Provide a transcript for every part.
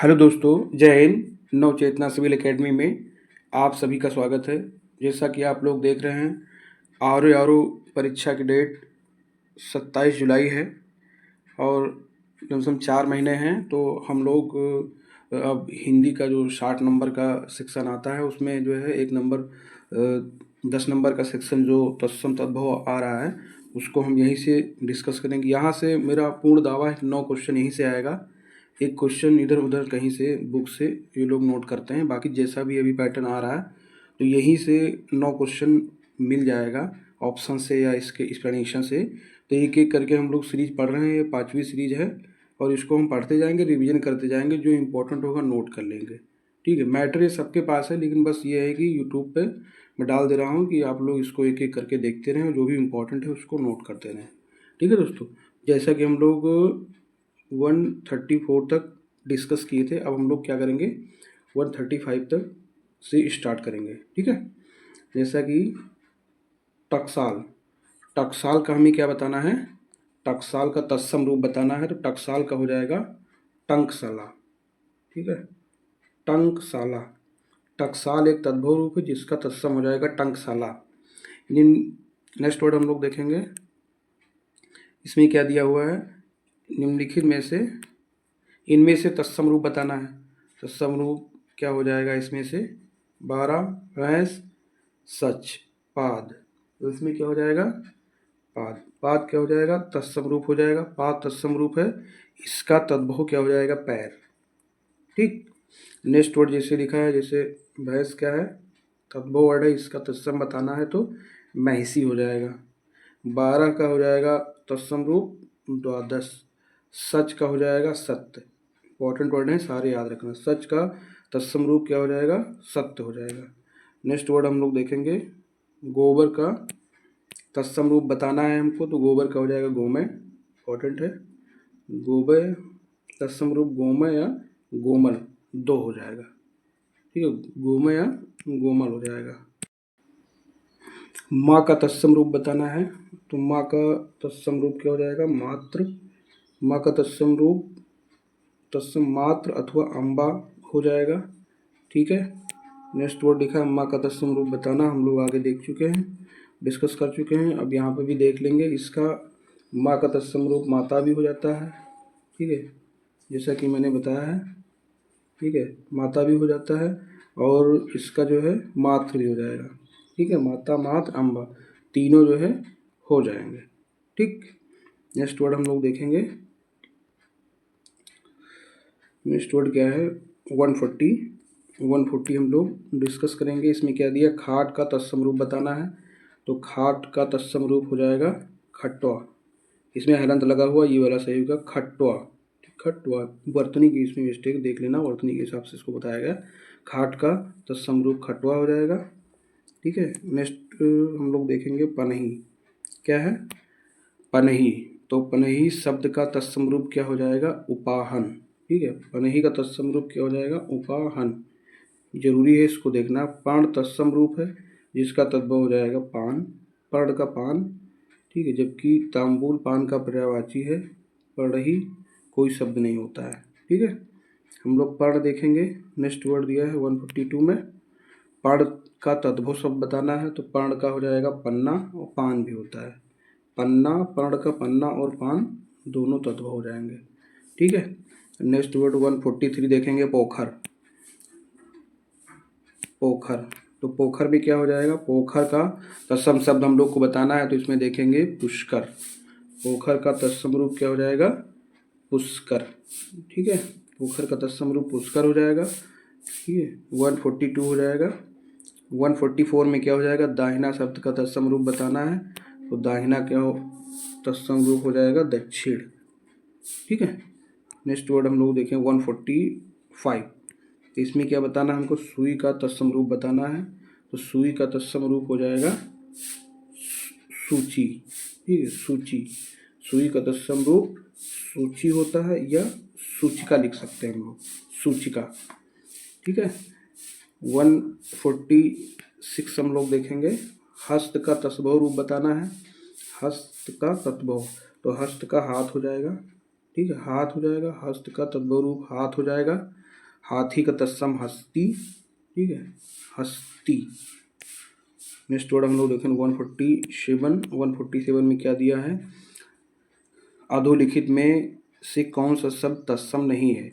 Hello दोस्तों, जय हिंद। नवचेतना civil academy में आप सभी का स्वागत है। जैसा कि आप लोग देख रहे हैं, आर परीक्षा की डेट 27 जुलाई है और कम से कम 4 महीने हैं। तो हम लोग अब हिंदी का जो 60 नंबर का सेक्शन आता है उसमें जो है 10 नंबर का सेक्शन जो तत्सम तद्भव आ रहा है उसको हम यहीं से डिस्कस करेंगे। यहाँ से मेरा पूर्ण दावा है 9 क्वेश्चन यहीं से आएगा। एक क्वेश्चन इधर उधर कहीं से बुक से ये लोग नोट करते हैं, बाकी जैसा भी अभी पैटर्न आ रहा है तो यहीं से 9 क्वेश्चन मिल जाएगा ऑप्शन से या इसके एक्सप्लेनेशन से। तो एक एक करके हम लोग सीरीज पढ़ रहे हैं, ये 5वीं सीरीज है और इसको हम पढ़ते जाएंगे, रिवीजन करते जाएंगे, जो इम्पोर्टेंट होगा नोट कर लेंगे। ठीक है, मैटर ये सबके पास है, लेकिन बस ये है कि यूट्यूब पे मैं डाल दे रहा हूँ कि आप लोग इसको एक एक करके देखते रहें और जो भी इम्पोर्टेंट है उसको नोट करते रहें। ठीक है दोस्तों, जैसा कि हम लोग 134 तक डिस्कस किए थे, अब हम लोग क्या करेंगे 135 तक से स्टार्ट करेंगे। ठीक है, जैसा कि टकसाल टकसाल का हमें क्या बताना है, टकसाल का तत्सम रूप बताना है। तो टकसाल का हो जाएगा टंकशाला। ठीक है, टंकशाला। टकसाल एक तद्भव रूप है जिसका तत्सम हो जाएगा टंकशाला। नेक्स्ट वर्ड हम लोग देखेंगे, इसमें क्या दिया हुआ है, निम्नलिखित में से इनमें से तत्सम रूप बताना है। तत्सम रूप क्या हो जाएगा इसमें से, 12 भैंस सच पाद। तो इसमें क्या हो जाएगा, पाद। पाद क्या हो जाएगा, तत्सम रूप हो जाएगा। पाद तत्सम रूप है, इसका तद्भव क्या हो जाएगा, पैर। ठीक, नेक्स्ट वर्ड जैसे लिखा है, जैसे भैंस क्या है, तद्भव वर्ड है, इसका तत्सम बताना है तो महिषी हो जाएगा। 12 का हो जाएगा तत्सम रूप द्वादश। सच का हो जाएगा सत्य। इंपॉर्टेंट वर्ड है, सारे याद रखना। सच का तत्सम रूप क्या हो जाएगा, सत्य हो जाएगा। नेक्स्ट वर्ड हम लोग देखेंगे, गोबर का तत्सम रूप बताना है हमको, तो गोबर का हो जाएगा गोमय। इंपॉर्टेंट है, गोबर तत्सम रूप गोमय या गोमल, दो हो जाएगा। ठीक है, गोमय या गोमल हो जाएगा। माँ का तत्सम रूप बताना है, तो माँ का तत्सम रूप क्या हो जाएगा, मात्र। माँ का तत्सम रूप तत्सम मात्र अथवा अम्बा हो जाएगा। ठीक है, नेक्स्ट वर्ड लिखा है माँ का तत्सम रूप बताना, हम लोग आगे देख चुके हैं, डिस्कस कर चुके हैं। अब यहाँ पे भी देख लेंगे, इसका माँ का तत्सम रूप माता भी हो जाता है। ठीक है, जैसा कि मैंने बताया है। ठीक है, माता भी हो जाता है और इसका जो है मात्र भी हो जाएगा। ठीक है, माता मात्र अम्बा तीनों जो है हो जाएंगे। ठीक, नेक्स्ट वर्ड हम लोग देखेंगे, नेक्स्ट वर्ड क्या है, 140 हम लोग डिस्कस करेंगे। इसमें क्या दिया, खाट का तत्सम रूप बताना है, तो खाट का तत्सम रूप हो जाएगा खटवा। इसमें हलंत लगा हुआ, ये वाला सही होगा खटवा। खटवा, वर्तनी की इसमें मिस्टेक देख लेना, वर्तनी के हिसाब से इसको बताया गया। खाट का तत्सम रूप खटवा हो जाएगा। ठीक है, नेक्स्ट हम लोग देखेंगे पनही। क्या है, पनही। तो पनही शब्द का तत्सम रूप क्या हो जाएगा, उपाहन। ठीक है, पनही का तत्सम रूप क्या हो जाएगा, उपाहन। जरूरी है इसको देखना। पाण तत्सम रूप है जिसका तद्भव हो जाएगा पान, पर्ण का पान। ठीक है, जबकि तांबूल पान का पर्यायवाची है, पढ़ही कोई शब्द नहीं होता है। ठीक है, हम लोग पर्ण देखेंगे। नेक्स्ट वर्ड दिया है 142 में, पर्ण का तद्भव शब्द बताना है, तो पर्ण का हो जाएगा पन्ना और पान भी होता है। पन्ना, पर्ण का पन्ना और पान दोनों तत्व हो जाएंगे। ठीक है, नेक्स्ट वर्ड 143 देखेंगे, पोखर। पोखर, तो पोखर भी क्या हो जाएगा, पोखर का तत्सम शब्द हम लोग को बताना है, तो इसमें देखेंगे पुष्कर। पोखर का तत्सम रूप क्या हो जाएगा, पुष्कर। ठीक है, पोखर का तत्सम रूप पुष्कर हो जाएगा। ठीक है, 142 हो जाएगा। 144 में क्या हो जाएगा, दाहिना शब्द का तत्सम रूप बताना है, तो दाहिना क्या हो, तत्सम रूप हो जाएगा दक्षिण। ठीक है, नेक्स्ट वर्ड हम लोग देखें 145। तो इसमें क्या बताना है हमको, सुई का तत्सम रूप बताना है, तो सुई का तत्सम रूप हो जाएगा सूची। ठीक है, सूची। सुई का तत्सम रूप सूची होता है या सूचिका लिख सकते हैं हम लोग, सूचिका। ठीक है, 146 हम लोग देखेंगे, हस्त का तत्सम रूप बताना है। हस्त का तत्सम, तो हस्त का हाथ हो जाएगा। ठीक है, हाथ हो जाएगा, हस्त का तत्सम रूप हाथ हो जाएगा। हाथी का तत्सम हस्ती, ठीक है, हस्ती। नेक्स्ट वर्ड हम लोग देखें 147 में क्या दिया है, अधोलिखित में से कौन सा शब्द तत्सम नहीं है।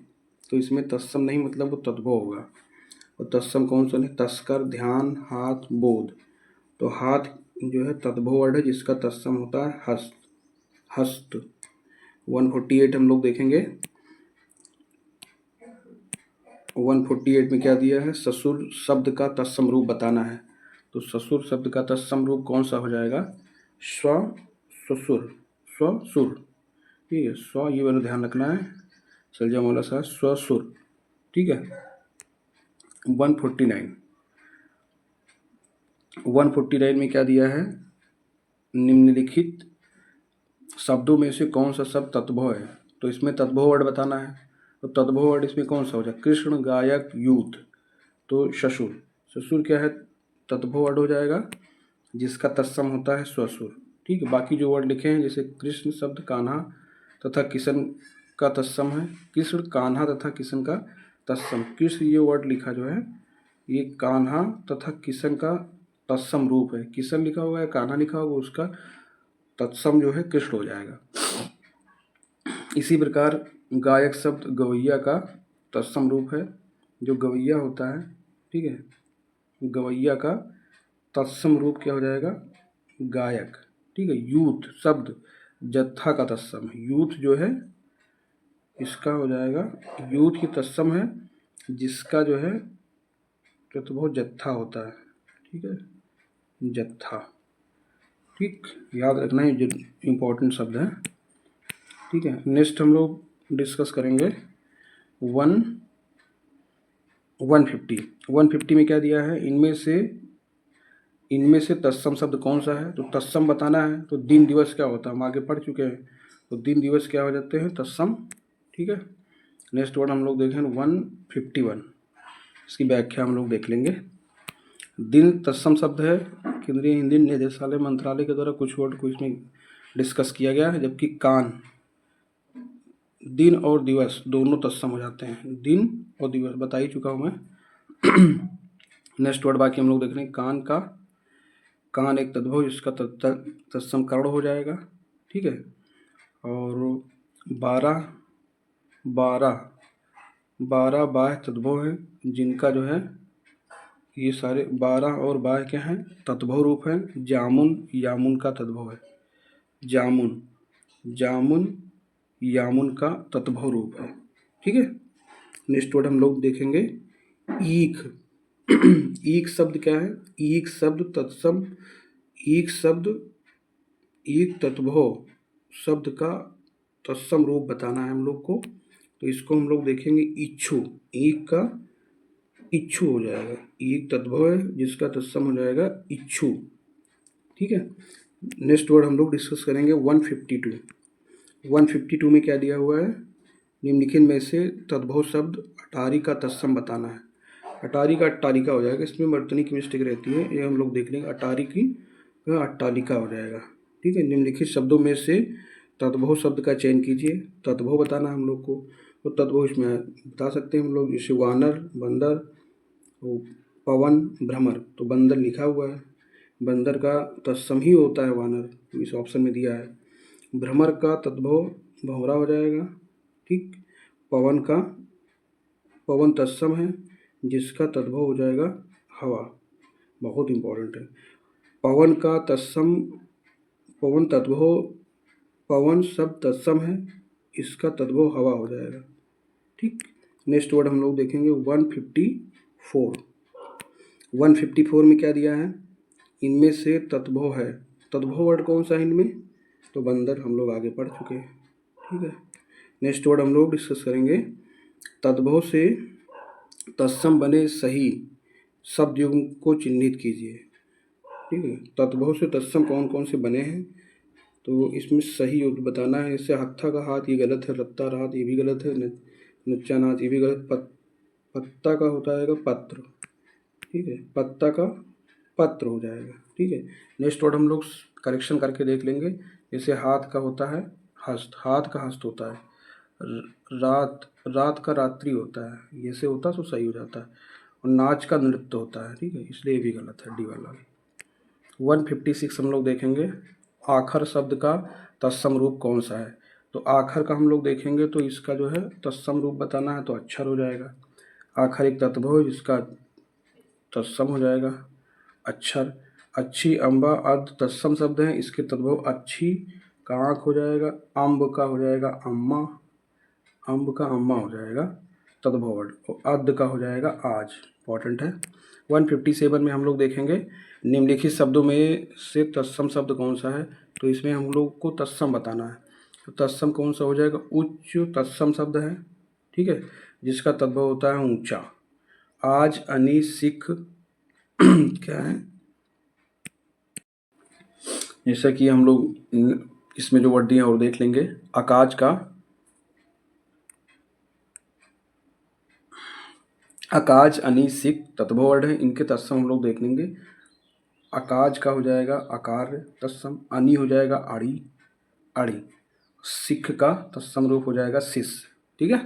तो इसमें तत्सम नहीं मतलब वो तद्भव होगा, और तत्सम कौन सा नहीं, तस्कर, ध्यान, हाथ, बोध। तो हाथ जो है तद्भव वर्ड है जिसका तत्सम होता है हस्त, हस्त। 148 हम लोग देखेंगे, 148 में क्या दिया है, ससुर शब्द का तत्सम रूप बताना है। तो ससुर शब्द का तत्सम रूप कौन सा हो जाएगा, स्व ससुर, स्वसुर, ठीक है, स्व ये वाला ध्यान रखना है, सलजा मौला सा स्वसुर, ठीक है। 149 में क्या दिया है, निम्नलिखित शब्दों में से कौन सा शब्द तद्भव है। तो इसमें तद्भव वर्ड बताना है। तो तद्भव वर्ड इसमें कौन सा हो जाए, कृष्ण, गायक, यूथ। तो ससुर, ससुर क्या है, तद्भव वर्ड हो जाएगा जिसका तत्सम होता है स्वसुर, ठीक है। बाकी जो वर्ड लिखे हैं जैसे कृष्ण शब्द कान्हा तथा किशन का तत्सम है, कृष्ण, कान्हा तथा किशन का तत्सम। कृष्ण ये वर्ड लिखा जो है ये कान्हा तथा किशन का तत्सम रूप है, किशन लिखा हुआ है, कान्हा लिखा हुआ, उसका तत्सम जो है कृष्ण हो जाएगा। इसी प्रकार गायक शब्द गवैया का तत्सम रूप है, जो गवैया होता है, ठीक है, गवैया का तत्सम रूप क्या हो जाएगा, गायक, ठीक है। यूथ शब्द जत्था का तत्सम है, यूथ जो है इसका हो जाएगा, यूथ की तत्सम है जिसका जो है तो बहुत जत्था होता है, ठीक है, जत्था, ठीक, याद रखना है, जो इम्पोर्टेंट शब्द है, ठीक है। नेक्स्ट हम लोग डिस्कस करेंगे 150 में क्या दिया है, इनमें से तत्सम शब्द कौन सा है। तो तत्सम बताना है। तो दिन दिवस क्या होता है, हम आगे पढ़ चुके हैं। तो दिन दिवस क्या हो जाते हैं, तत्सम, ठीक है। नेक्स्ट वर्ड हम लोग देखें 151, इसकी व्याख्या हम लोग देख लेंगे। दिन तत्सम शब्द है, केंद्रीय हिंदी निदेशालय मंत्रालय के द्वारा कुछ वर्ड को इसमें डिस्कस किया गया है। जबकि कान, दिन और दिवस दोनों तत्सम हो जाते हैं, दिन और दिवस बता ही चुका हूँ मैं। नेक्स्ट वर्ड बाकी हम लोग देख रहे हैं, कान का, कान एक तद्भव जिसका तत्सम कर्ण हो जाएगा, ठीक है। और 12 बाह्य तद्भव है जिनका जो है ये सारे 12 और बाह्य क्या हैं, तद्भव रूप है। जामुन, यामुन का तद्भव है, जामुन, जामुन यामुन का तद्भव रूप है, ठीक है। नेक्स्ट वर्ड हम लोग देखेंगे ईख। ईख शब्द क्या है, ईख शब्द तत्सम, ईख शब्द, ईख तद्भव शब्द का तत्सम रूप बताना है हम लोग को। तो इसको हम लोग देखेंगे इच्छु, ईख का इच्छु हो जाएगा, ईख तद्भव है जिसका तत्सम हो जाएगा इच्छु, ठीक है। नेक्स्ट वर्ड हम लोग डिस्कस करेंगे 152 में क्या दिया हुआ है, निम्नलिखित में से तद्भव शब्द अटारी का तत्सम बताना है। अटारी का अट्टालिका हो जाएगा, इसमें वर्तनी की मिस्टेक रहती है, ये हम लोग देख लेंगे। अटारी की अट्टालिका हो जाएगा, ठीक है। निम्नलिखित शब्दों में से तद्भव शब्द का चयन कीजिए, तद्भव बताना हम लोग को। तो तद्भव इसमें बता सकते हैं हम लोग, जैसे वानर, बंदर, पवन, भ्रमर। तो बंदर लिखा हुआ है, बंदर का तत्सम ही होता है वानर, इस ऑप्शन में दिया है। भ्रमर का तद्भव भंवरा हो जाएगा, ठीक। पवन का, पवन तत्सम है जिसका तद्भव हो जाएगा हवा, बहुत इम्पोर्टेंट है। पवन का तत्सम, पवन तद्भव, पवन शब्द तत्सम है, इसका तद्भव हवा हो जाएगा, ठीक। नेक्स्ट वर्ड हम लोग देखेंगे 154 में क्या दिया है, इनमें से तद्भव है। तद्भव वर्ड कौन सा है इनमें, तो बंदर हम लोग आगे पढ़ चुके हैं, ठीक है। नेक्स्ट वर्ड हम लोग डिस्कस करेंगे, तद्भव से तत्सम बने सही शब्द युग्म को चिन्हित कीजिए, ठीक है। तद्भव से तत्सम कौन कौन से बने हैं, तो इसमें सही युग्म बताना है। जैसे हत्था का हाथ, ये गलत है। रत्ता रात, ये भी गलत है। नच्चा नाच, ये भी गलत। पत्ता का होता है पत्र, ठीक है, पत्ता का पत्र हो जाएगा, ठीक है। नेक्स्ट वर्ड हम लोग करेक्शन करके देख लेंगे। जैसे हाथ का होता है हस्त, हाथ का हस्त होता है। रात, रात का रात्रि होता है, ये से होता तो सही हो जाता है। और नाच का नृत्य होता है, ठीक है, इसलिए ये भी गलत है, डी वाला। 156 हम लोग देखेंगे, आखर शब्द का तत्सम रूप कौन सा है। तो आखर का हम लोग देखेंगे तो इसका जो है तत्सम रूप बताना है तो अक्षर हो जाएगा। आखर एक तत्व है जिसका तत्सम हो जाएगा अक्षर। अच्छी, अम्बा अर्ध तत्सम शब्द हैं, इसके तद्भव अच्छी का आँख हो जाएगा, अम्ब का हो जाएगा अम्मा, अम्ब का अम्मा हो जाएगा तद्भव वर्ड, और अर्ध का हो जाएगा आज, इंपॉर्टेंट है। 157 में हम लोग देखेंगे निम्नलिखित शब्दों में से तत्सम शब्द कौन सा है। तो इसमें हम लोग को तत्सम बताना है। तो तत्सम कौन सा हो जाएगा, उच्च तत्सम शब्द है, ठीक है, जिसका तद्भव होता है ऊंचा। आज, अनि, सिख क्या है, जैसा कि हम लोग इसमें जो वर्ड दिए हैं और देख लेंगे। आकाश का, आकाश, अनि, सिख तत्भव वर्ड है, इनके तत्सम हम लोग देख लेंगे। आकाश का हो जाएगा आकार तत्सम, अनि हो जाएगा आड़ी, आड़ी। सिख का तत्सम रूप हो जाएगा सिस, ठीक है।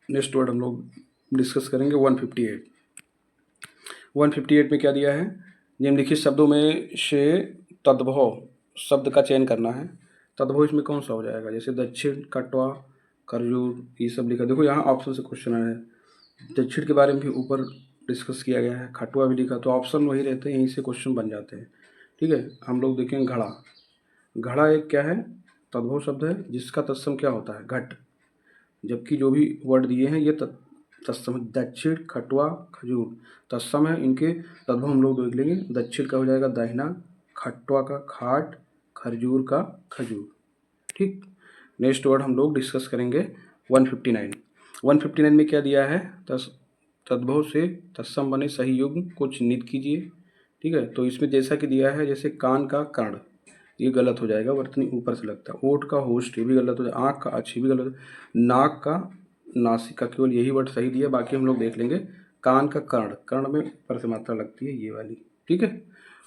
नेक्स्ट वर्ड हम लोग डिस्कस करेंगे 158। 158 में क्या दिया है, निम्नलिखित शब्दों में से तद्भव शब्द का चयन करना है। तद्भव इसमें कौन सा हो जाएगा, जैसे दक्षिण, कटवा, खरजूर, ये सब लिखा। देखो यहाँ ऑप्शन से क्वेश्चन आया है, दक्षिण के बारे में भी ऊपर डिस्कस किया गया है, खटुआ भी लिखा, तो ऑप्शन वही रहते हैं, यहीं से क्वेश्चन बन जाते हैं, ठीक है। हम लोग देखेंगे घड़ा। घड़ा एक क्या है, तद्भव शब्द है जिसका तत्सम क्या होता है घट, जबकि जो भी वर्ड दिए हैं ये तत्सम। दक्षिण, खटुआ, खजूर तत्सम है, इनके तद्भव हम लोग देख लेंगे। दक्षिण का हो जाएगा दाहिना, खटुआ का खाट, खरजूर का खजूर, ठीक। नेक्स्ट वर्ड हम लोग डिस्कस करेंगे 159। 159 में क्या दिया है, तद्भव से तत्सम बने सही युग्म को चिन्हित कीजिए, ठीक है। तो इसमें जैसा कि दिया है, जैसे कान का कर्ण, ये गलत हो जाएगा, वर्तनी ऊपर से लगता है। ओठ का होस्ट, ये भी गलत हो जाएगा। आँख का अच्छी, भी गलत। नाक का नासिका, केवल यही वर्ड सही दिया, बाकी हम लोग देख लेंगे। कान का कर्ण, कर्ण में ऊपर से मात्रा लगती है, ये वाली, ठीक है।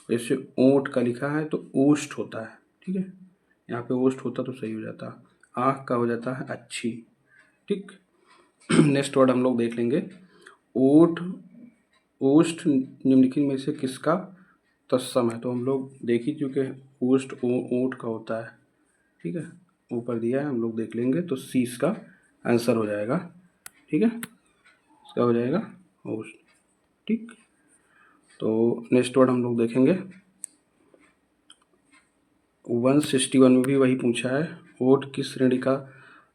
जैसे ओठ का लिखा है तो ओष्ठ होता है, ठीक है, यहाँ पे ओष्ठ होता तो सही हो जाता। आँख का हो जाता है अच्छी, ठीक। नेक्स्ट वर्ड हम लोग देख लेंगे, ओठ, ओष्ठ निम्नलिखित में से किसका तत्सम है। तो हम लोग देख ही चुके हैं, ओष्ठ ऊँट का होता है, ठीक है, ऊपर दिया है, हम लोग देख लेंगे। तो सी इसका आंसर हो जाएगा, ठीक है, इसका हो जाएगा ओष्ठ, ठीक। तो नेक्स्ट वर्ड हम लोग देखेंगे 161 में भी वही पूछा है, ओट किस श्रेणी का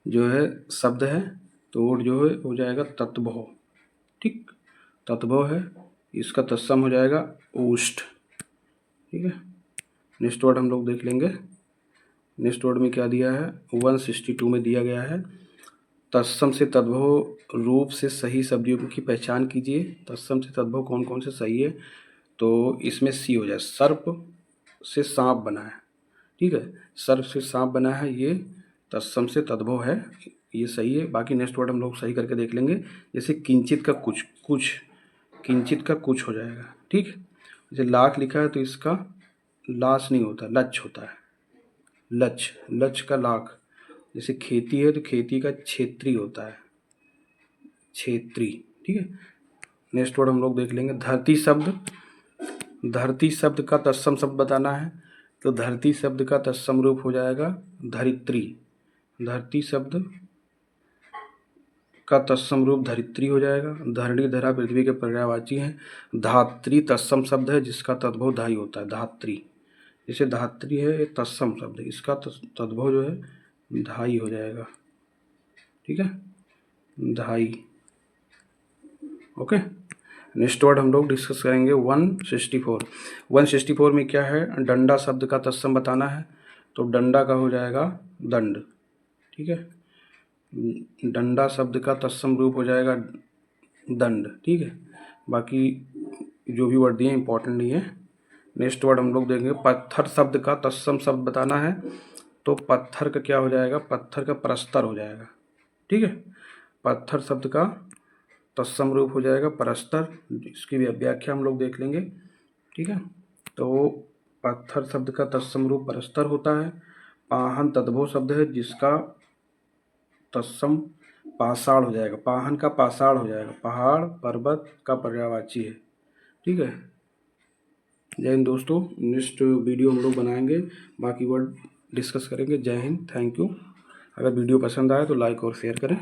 जो है शब्द है। तो ओट जो है हो जाएगा तत्भव, ठीक, तत्भव है, इसका तत्सम हो जाएगा ओष्ठ, ठीक है। नेक्स्ट वर्ड हम लोग देख लेंगे। नेक्स्ट वर्ड में क्या दिया है, 162 में दिया गया है, तत्सम से तद्भव रूप से सही शब्दों की पहचान कीजिए। तत्सम से तद्भव कौन कौन से सही है, तो इसमें सी हो जाए। सर्प से सांप बना है, ठीक है, सर्प से सांप बना है, ये तत्सम से तद्भव है, ये सही है। बाकी नेक्स्ट वर्ड हम लोग सही करके देख लेंगे। जैसे किंचित का कुछ, कुछ, किंचित का कुछ हो जाएगा, ठीक। जैसे लाख लिखा है तो इसका लाश नहीं होता, लक्ष्य होता है, लक्ष्य, लक्ष्य का लाख। जैसे खेती है तो खेती का क्षेत्री होता है, क्षेत्री, ठीक है। नेक्स्ट वर्ड हम लोग देख लेंगे धरती शब्द। धरती शब्द का तत्सम शब्द बताना है। तो धरती शब्द का तत्सम रूप हो जाएगा धरित्री। धरती शब्द का तत्सम रूप धरित्री हो जाएगा। धरणी, धरा पृथ्वी के पर्यायवाची हैं। धात्री तत्सम शब्द है जिसका तद्भव धाई होता है, धात्री। जैसे धात्री है ये तत्सम शब्द है, इसका तद्भव जो है धाई हो जाएगा, ठीक है, धाई, ओके। नेक्स्ट वर्ड हम लोग डिस्कस करेंगे 164। 164 में क्या है, डंडा शब्द का तत्सम बताना है। तो डंडा का हो जाएगा दंड, ठीक है, डंडा शब्द का तत्सम रूप हो जाएगा दंड, ठीक है। बाकी जो भी वर्ड दिए इंपॉर्टेंट नहीं है। नेक्स्ट वर्ड हम लोग देखेंगे पत्थर शब्द का तत्सम शब्द बताना है। तो पत्थर का क्या हो जाएगा, पत्थर का परस्तर हो जाएगा, ठीक है। पत्थर शब्द का तत्सम रूप हो जाएगा परस्तर, इसकी व्याख्या हम लोग देख लेंगे, ठीक है। तो पत्थर शब्द का तत्सम रूप परस्तर होता है। पाहन तद्भव शब्द है जिसका तत्सम पाषाण हो जाएगा, पाहन का पाषाण हो जाएगा, पहाड़ पर्वत का पर्यायवाची है। ठीक है, जय हिंद दोस्तों। नेक्स्ट वीडियो हम लोग बनाएंगे, बाकी वर्ड डिस्कस करेंगे। जय हिंद, थैंक यू। अगर वीडियो पसंद आए तो लाइक और शेयर करें।